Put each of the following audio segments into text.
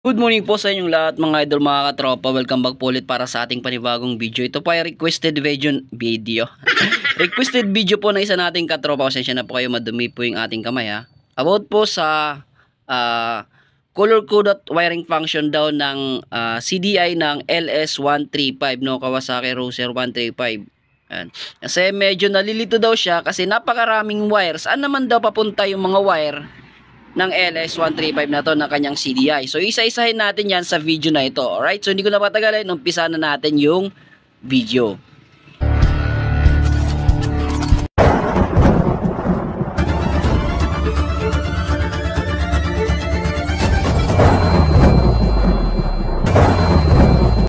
Good morning po sa inyong lahat mga idol, mga katropa. Welcome back po ulit para sa ating panibagong video. Ito po ay requested video. Requested video po ng isa nating katropa. Pasensya na po kayo, madumi po yung ating kamay ha. About po sa color coded wiring function daw ng CDI ng LS135, no, Kawasaki Roser 135. Yan. Kasi medyo nalilito daw siya kasi napakaraming wires. Saan naman daw papunta yung mga wire ng LS135 na to na kanyang CDI. So isa-isahin natin yan sa video na ito. Alright, so hindi ko na patagalin, umpisa na natin yung video.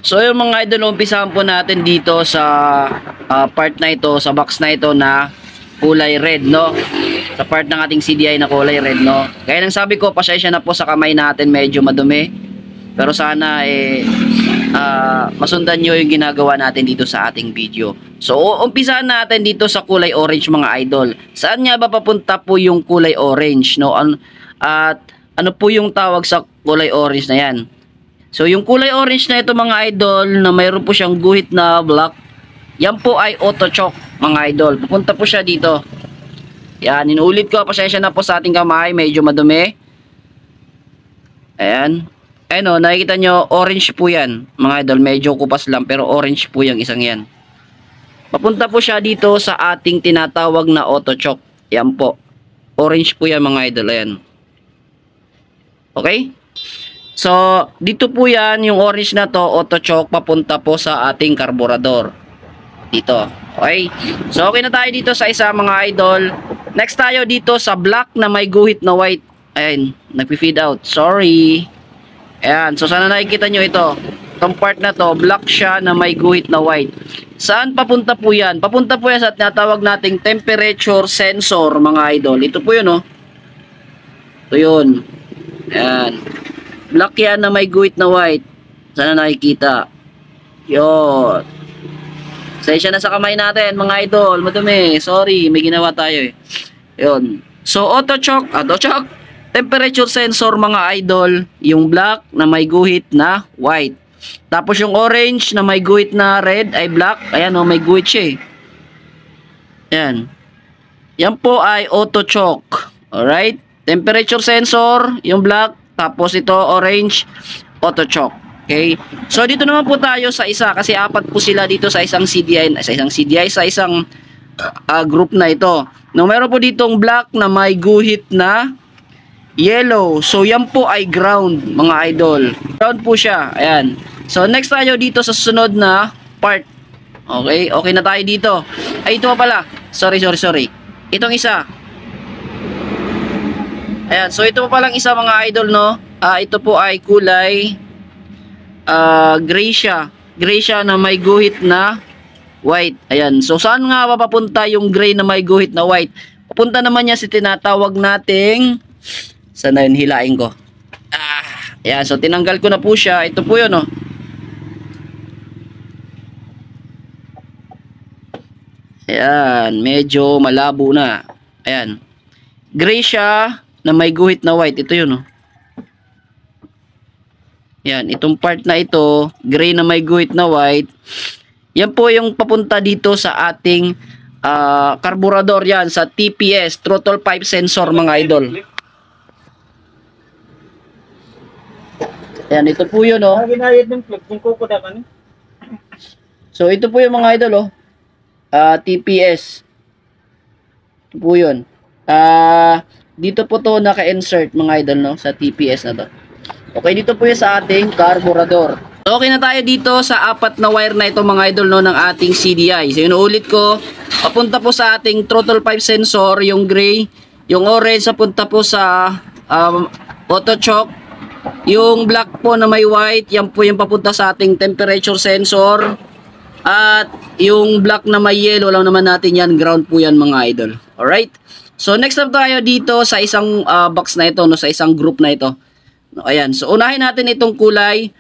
So yung mga idol, umpisahan po natin dito sa part na ito, sa box na ito na kulay red, no? Sa part ng ating CDI na kulay red, no? Kaya nang sabi ko, pasensya na po sa kamay natin, medyo madumi. Pero sana masundan nyo yung ginagawa natin dito sa ating video. So umpisahan natin dito sa kulay orange mga idol. Saan nga ba papunta po yung kulay orange, no? At ano po yung tawag sa kulay orange na yan? So yung kulay orange na ito mga idol, na mayroon po siyang guhit na black, yan po ay auto choke mga idol. Pupunta po siya dito. Yan, inuulit ko, pasensya na po sa ating kamay, medyo madumi. Ayan. Ayan o, nakikita nyo, orange po yan mga idol, medyo kupas lang pero orange po yung isang yan. Papunta po siya dito sa ating tinatawag na auto choke. Yan po, orange po yan mga idol. Ayan. Okay? So, dito po yan, yung orange na to, auto choke, papunta po sa ating karburador. Dito. Okay? So, okay na tayo dito sa isa mga idol. Next tayo dito sa black na may guhit na white. Ayan, nagpi-feed out. Sorry. Ayan, so sana nakikita nyo ito. Itong part na to, black siya na may guhit na white. Saan papunta po yan? Papunta po yan sa tinatawag nating temperature sensor mga idol. Ito po yun, oh. Ito yun. Ayan. Black yan na may guhit na white. Sana nakikita. Yun. Sensya na sa kamay natin mga idol, madumi. Sorry, may ginawa tayo eh. Yun. So auto choke, temperature sensor mga idol, yung black na may guhit na white. Tapos yung orange na may guhit na red ay black. Ayan oh, may guhit siya eh. Ayan. Yan po ay auto choke. Alright? Temperature sensor, yung black, tapos ito orange, auto choke. Okay? So dito naman po tayo sa isa kasi apat po sila dito sa isang CDI, sa isang group na ito. No, meron po ditong black na may guhit na yellow. So yan po ay ground mga idol. Ground po siya. Ayan. So next tayo dito sa susunod na part. Okay? Okay na tayo dito. Ay ito pa pala. Sorry. Itong isa. Ayan. So ito pa palang isa mga idol, no. Ito po ay kulay gray siya na may guhit na white. Ayan. So saan nga papunta yung gray na may guhit na white? Papunta naman niya si tinatawag nating, sana yun, hilain ko. Ayan. So tinanggal ko na po siya. Ito po yun, oh. Ayan. Medyo malabo na. Ayan. Gray siya na may guhit na white. Ito yun, oh. Yan, itong part na ito, gray na may guhit na white. Yan po yung papunta dito sa ating karburador yan, sa TPS, throttle pipe sensor mga idol. Yan, ito po yun, oh. So, ito po yung mga idol, oh. TPS. Ito po yun. Dito po to naka-insert mga idol, no, sa TPS na to. Okay, dito po yung sa ating karburador. So, okay na tayo dito sa apat na wire na ito mga idol, no, ng ating CDI. So, inuulit ko, papunta po sa ating throttle pipe sensor, yung gray, yung orange, papunta po sa auto choke, yung black po na may white, yan po yung papunta sa ating temperature sensor, at yung black na may yellow, alam naman natin yan, ground po yan mga idol. Alright? So, next up tayo dito sa isang box na ito, no, sa isang group na ito. No, ayan. So, unahin natin itong kulay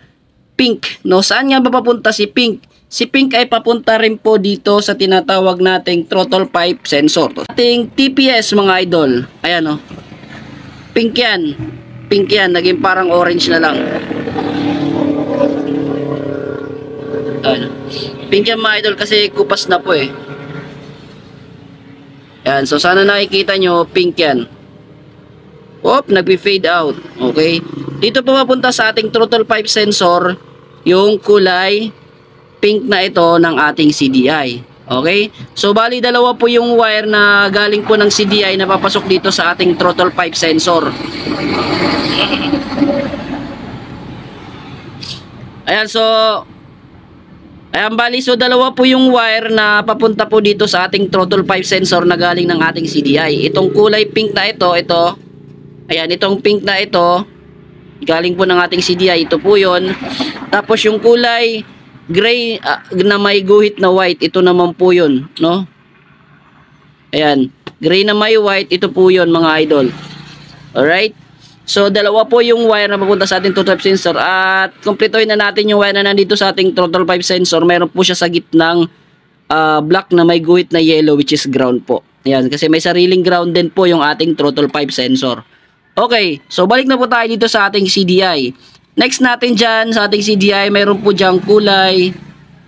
pink. No, saan nga ba papunta si pink? Si pink ay papunta rin po dito sa tinatawag nating throttle pipe sensor. Ating TPS mga idol. Ayan, oh. Pink yan. pink yan, naging parang orange na lang. Ayan. Pink yan mga idol kasi kupas na po eh. Yan, so sana nakikita nyo, pink yan. Oop, nagpi-fade out. Okay. Dito po mapunta sa ating throttle pipe sensor yung kulay pink na ito ng ating CDI. Okay? So bali dalawa po yung wire na galing po ng CDI na papasok dito sa ating throttle pipe sensor. Ayan, so ayan, bali, so dalawa po yung wire na papunta po dito sa ating throttle pipe sensor na galing ng ating CDI. Itong kulay pink na ito, ayan, itong pink na ito, galing po ng ating CDI, ito po yun. Tapos yung kulay gray na may guhit na white, ito naman po yun, no? Ayan, gray na may white, ito po yun mga idol. Alright? So, dalawa po yung wire na papunta sa ating throttle pipe sensor at kumpletuhin na natin yung wire na nandito sa ating throttle pipe sensor. Meron po siya sa gitnang black na may guhit na yellow which is ground po. Ayan, kasi may sariling ground din po yung ating throttle pipe sensor. Okay, so balik na po tayo dito sa ating CDI. Next natin dyan sa ating CDI, mayroon po dyang kulay.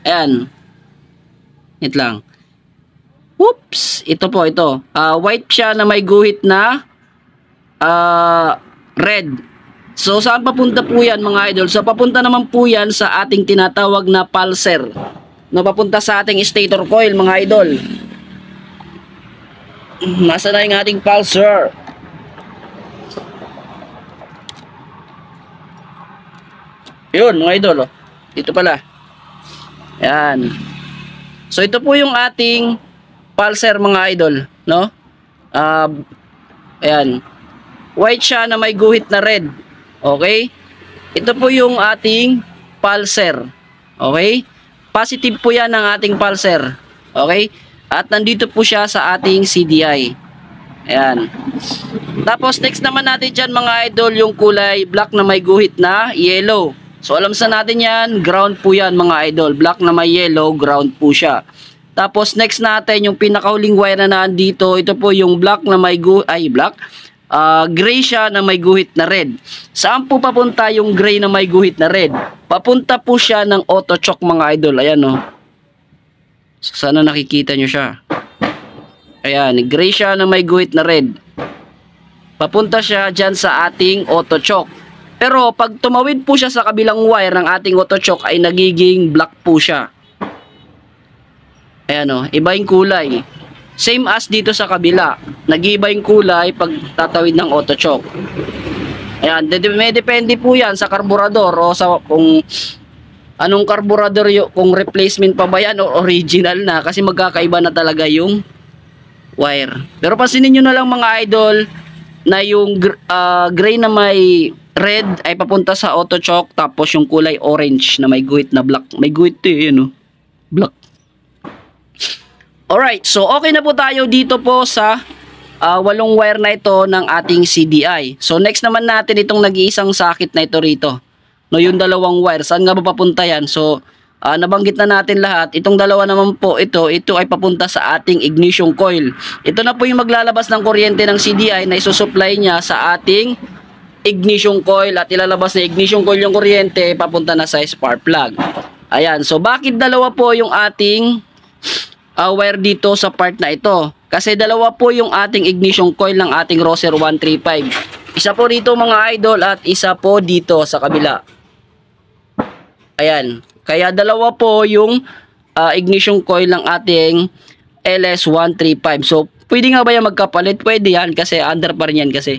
Ayan. Wait lang. Whoops! Ito po, ito. White siya na may guhit na red. So, saan papunta po yan mga idol? So, papunta naman po yan sa ating tinatawag na pulser. No, papunta sa ating stator coil mga idol. Nasa na yung ating pulser? Yun mga idol, oh. Dito pala. Yan. So ito po yung ating pulser mga idol, no? Ayan. White siya na may guhit na red. Okay? Ito po yung ating pulser. Okay? Positive po yan ng ating pulser. Okay? At nandito po siya sa ating CDI. Ayan. Tapos next naman natin dyan mga idol yung kulay black na may guhit na yellow. So alam sa natin yan, ground po yan mga idol. Black na may yellow, ground po siya. Tapos next natin yung pinakahuling wire na nandito, ito po yung black na may gray siya na may guhit na red. Saan po papunta yung gray na may guhit na red? Papunta po siya ng auto choke mga idol. Ayan o. So, sana nakikita nyo siya. Ayan, gray siya na may guhit na red. Papunta siya dyan sa ating auto choke. Pero pag tumawid po siya sa kabilang wire ng ating auto choke ay nagiging black po siya. Ayan o, iba yung kulay. Same as dito sa kabila. Nag-iiba yung kulay pag tatawid ng auto choke. Ayan, may depende po yan sa karburador o sa kung anong karburador yung, kung replacement pa ba yan o original na kasi magkakaiba na talaga yung wire. Pero pansinin nyo na lang mga idol na yung gray na may red ay papunta sa auto choke tapos yung kulay orange na may guhit na black. May guhit eh, yun o. Black. Alright, so okay na po tayo dito po sa 8 wire na ito ng ating CDI. So next naman natin itong nag-iisang sakit na ito rito. No, yung dalawang wire. Saan nga ba papunta yan? So nabanggit na natin lahat. Itong dalawa naman po ito ay papunta sa ating ignition coil. Ito na po yung maglalabas ng kuryente ng CDI na isusupply niya sa ating ignition coil at ilalabas na ignition coil yung kuryente papunta na sa spark plug. Ayan, so bakit dalawa po yung ating wire dito sa part na ito? Kasi dalawa po yung ating ignition coil ng ating Roser 135. Isa po dito mga idol at isa po dito sa kabila. Ayan, kaya dalawa po yung ignition coil ng ating LS135. So pwede nga ba yan magkapalit? Pwede yan kasi under pa rin yan kasi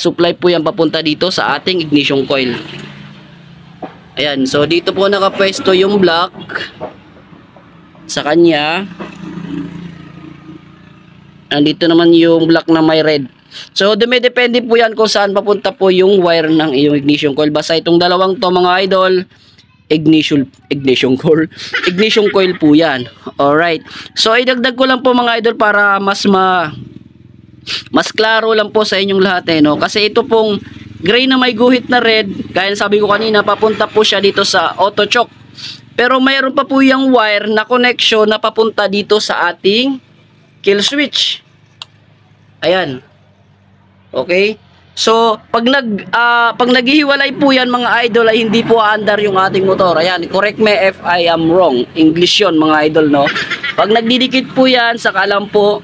supply po yan papunta dito sa ating ignition coil. Ayan, so dito po nakapwesto yung black sa kanya. Andito naman yung black na may red. So dumidepende po yan kung saan papunta po yung wire ng iyong ignition coil. Basta itong dalawang to mga idol, ignition coil po yan. Alright. So idagdag ko lang po mga idol para mas klaro lang po sa inyong lahat no? Kasi ito pong gray na may guhit na red, gaya sabi ko kanina, papunta po siya dito sa auto choke. Pero mayroon pa po yung wire na connection na papunta dito sa ating kill switch. Ayan. Okay. So, pag naghihiwalay po yan mga idol ay hindi po aandar yung ating motor. Ayan, correct me if I am wrong. English yon mga idol, no? Pag nagdidikit po yan, saka lang po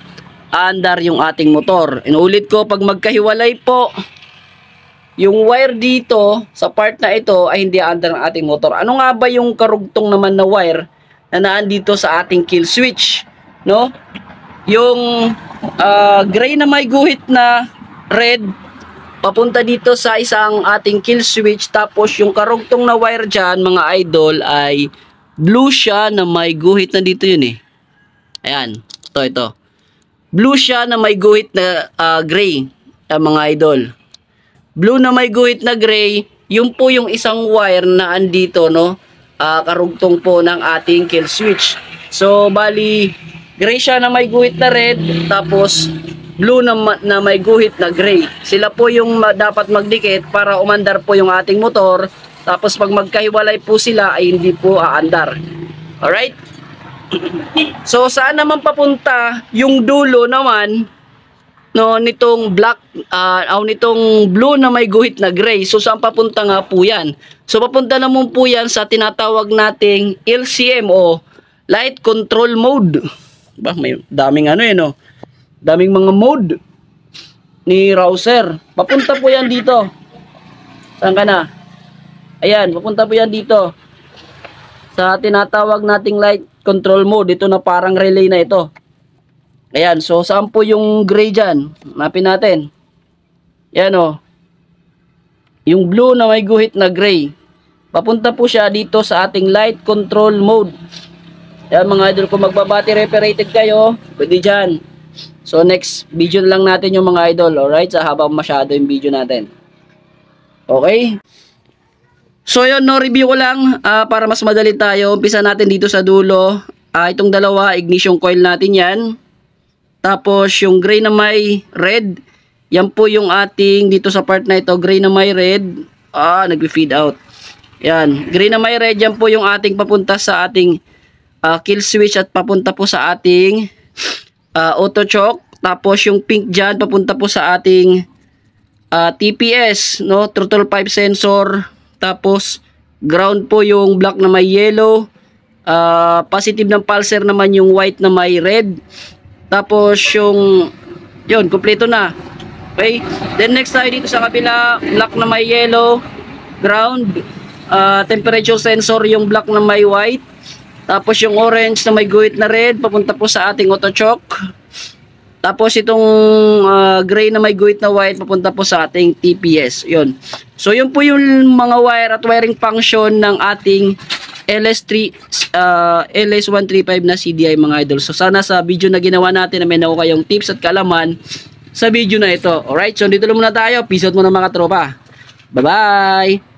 aandar yung ating motor. Inuulit ko, pag magkahiwalay po yung wire dito sa part na ito ay hindi aandar ng ating motor. Ano nga ba yung karugtong naman na wire na naandito sa ating kill switch, no? Yung gray na may guhit na red papunta dito sa isang ating kill switch, tapos yung karugtong na wire dyan mga idol ay blue siya na may guhit na dito yun eh. Ayan, ito. Blue siya na may guhit na gray, mga idol. Blue na may guhit na gray, yun po yung isang wire na andito, no? Karugtong po ng ating kill switch. So, bali, gray siya na may guhit na red, tapos blue na may guhit na gray. Sila po yung dapat magdikit para umandar po yung ating motor. Tapos pag magkahiwalay po sila ay hindi po aandar. Alright? So saan naman papunta yung dulo naman no nitong black nitong blue na may guhit na gray? So saan papunta nga po yan? So papunta naman po yan sa tinatawag nating LCM o Light Control Mode. Ba, may daming no? Daming mga mode ni Rouser. Papunta po yan dito. Saan ka na? Ayan, papunta po yan dito. Sa tinatawag nating light control mode. Ito na parang relay na ito. Ayan, so saan po yung gray dyan? Hanapin natin. Ayan o. Yung blue na may guhit na gray. Papunta po siya dito sa ating light control mode. Ayan mga idol, kung magbabattery operated kayo, pwede dyan. So next video na lang natin yung mga idol, alright? Sa habang masyado yung video natin. Okay? So yun, no, review ko lang para mas madali tayo. Umpisa natin dito sa dulo. Itong dalawa, ignition coil natin yan. Tapos yung gray na may red, yan po yung ating dito sa part na ito, gray na may red. Nag-feed out. Yan, gray na may red, yan po yung ating papunta sa ating kill switch at papunta po sa ating auto choke. Tapos yung pink dyan papunta po sa ating TPS, no, throttle pipe sensor. Tapos ground po yung black na may yellow, positive ng pulser naman yung white na may red. Tapos yung yun, kumpleto na. Okay, then next tayo dito sa kabila, black na may yellow, ground, temperature sensor yung black na may white. Tapos yung orange na may guhit na red papunta po sa ating auto choke. Tapos itong gray na may guhit na white papunta po sa ating TPS. Yun. So yun po yung mga wire at wiring function ng ating LS135 na CDI mga idol. So sana sa video na ginawa natin na may nakuha kayong tips at kalaman sa video na ito. Alright, so dito lang muna tayo. Peace out muna mga tropa. Bye bye!